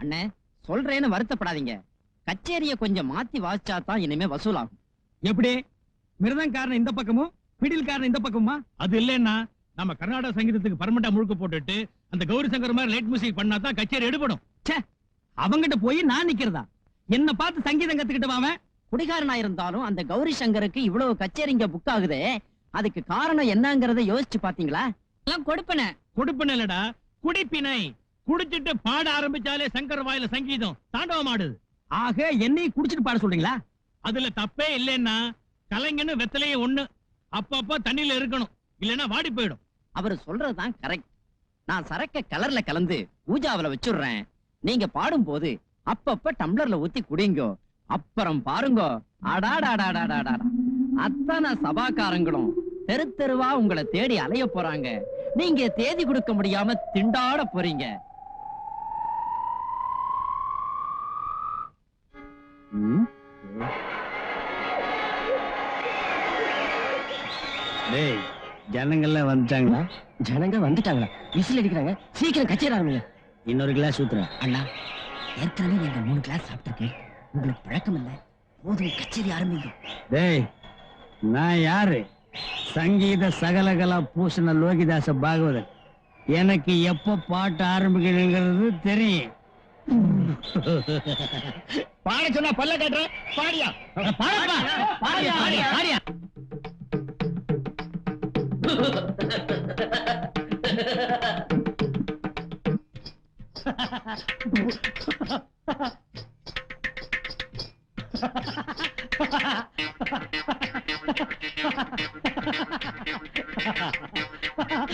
அண்ணே சொல்றேன்னு வருத்தப்படாதீங்க. கச்சேரிய கொஞ்சம் மாத்தி வாசிச்சா தான் இனிமே வசூலாகும். எப்படி? மிருதங்காரன் இந்த பக்கமும் பிடில்காரன் இந்த பக்கமா? அது இல்லன்னா நம்ம கர்நாடக சங்கீதத்துக்கு பர்மனண்டா முழுக்க போட்டுட்டு அந்த கௌரி சங்கர் மாதிரி லைட் மியூசிக் பண்ணாதான் கச்சேரி எடுபடும். அவங்கிட்ட போய் நான் நிக்கிறதா? என்ன பார்த்து சங்கீதம் கத்துக்கிட்டு வாவன். குடிகாரனா இருந்தாலும் அந்த கௌரி சங்கருக்கு இவ்வளவு கச்சேரிங்க புக் ஆகுதே, அதுக்கு காரணம் என்னங்கறத யோசிச்சு பாத்தீங்களா? கொடுப்பன இல்லடா, குடிப்பினை. குடிச்சிட்டு பாட ஆரம்பிச்சாலே சங்கர் வாயில சங்கீதம் தாண்டவம் ஆடுது. ஆக என்னை குடிச்சிட்டு பாட சொல்றீங்களா? அதுல தப்பே இல்லைன்னா கலைஞன்னு வெத்தலையே ஒண்ணு அப்பப்ப தண்ணியில இருக்கணும், இல்லன்னா வாடி போயிடும். அவரு சொல்றதுதான் கரெக்ட். நான் சரக்க கலர்ல கலந்து பூஜாவில வச்சுடுறேன். நீங்க பாடும் போது அப்பப்ப டம்ளர்ல ஊத்தி குடிங்கோ. அப்புறம் பாருங்க, அடாடாடாடாடாடா அத்தனை சபாக்காரங்களும் தெரு தெருவா உங்களை தேடி அலைய போறாங்க. நீங்க தேதி கொடுக்க முடியாம திண்டாட போறீங்க. ஜனங்கள்லாம் வந்துட்டாங்களா? ஜனங்க வந்துட்டாங்களா? விசில் அடிக்கிறாங்க. சீக்கிரம் கச்சேரி ஆரம்பிங்க. இன்னொரு கிளாஸ் ஊத்துறேன். அண்ணா, ஏற்கனவே நீங்க 3 கிளாஸ் சாப்பிட்டுருக்கேன். உங்களுக்கு பழக்கம் இல்ல. போதும், கச்சேரி ஆரம்பிங்க. டேய், நான் யாரு? சங்கீத சகலகலா பூஷண லோகிதாச பாகவதன். எனக்கு எப்ப பாட்டு ஆரம்பிக்கணுங்கிறது தெரியும். பாட சொன்னா பல்ல காட்டுற பாடியா? பாடியா பாடியா.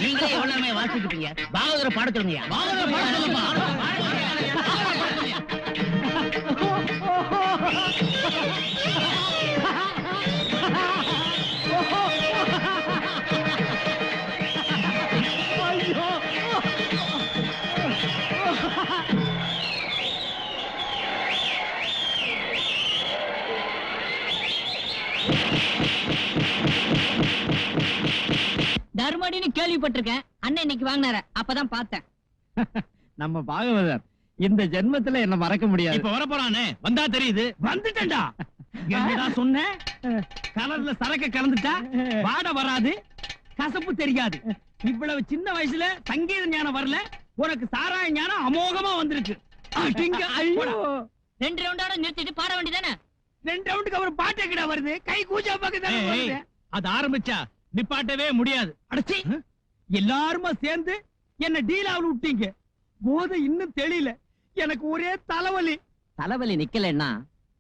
நீங்களே எவ்வளவு நேரமே வாசிட்டு இருப்பீங்க? பாகவதரை பாட சொல்லுங்க. பாகவதரை பாட சொல்லுங்க. தர்மடின்னு கேள்விப்பட்டிருக்கேன். அண்ணன் இன்னைக்கு வாங்கினார, அப்பதான் பார்த்தேன். நம்ம பாகவதர் இந்த ஜென்மத்துல என்ன மறக்க முடியாது. இப்ப வர போறானே, வந்தா தெரியுது. வந்துட்டேன்டா. என்னடா சொன்ன? கலர்ல சரக்க கலந்துட்டா வாட வராது, கசப்பு தெரியாது. இவ்வளவு சின்ன வயசுல சங்கீத ஞானம் வரல, உனக்கு சாராய ஞானம் அமோகமா வந்திருக்கு. 2 ரவுண்டோட நிறுத்திட்டு பாட வேண்டியதானே? 2 ரவுண்டுக்கு அப்புறம் பாட்டே கிட்ட வருது. கை கூச்சா பக்கத்துல அது ஆரம்பிச்சா நிப்பாட்டவே முடியாது. அடச்சி, எல்லாருமா சேர்ந்து என்ன டீலாவில் விட்டீங்க. போதை இன்னும் தெரியல. எனக்கு ஒரே தலைவலி. தலைவலி நிக்கலன்னா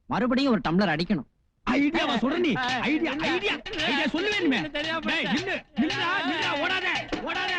மறுபடியும் ஒரு டம்ளர் அடிக்கணும். ஐடியாவா சொல்ற நீ? ஐடியா ஐடியா ஐடியா சொல்லுவேன். ஓடாத ஓடாத.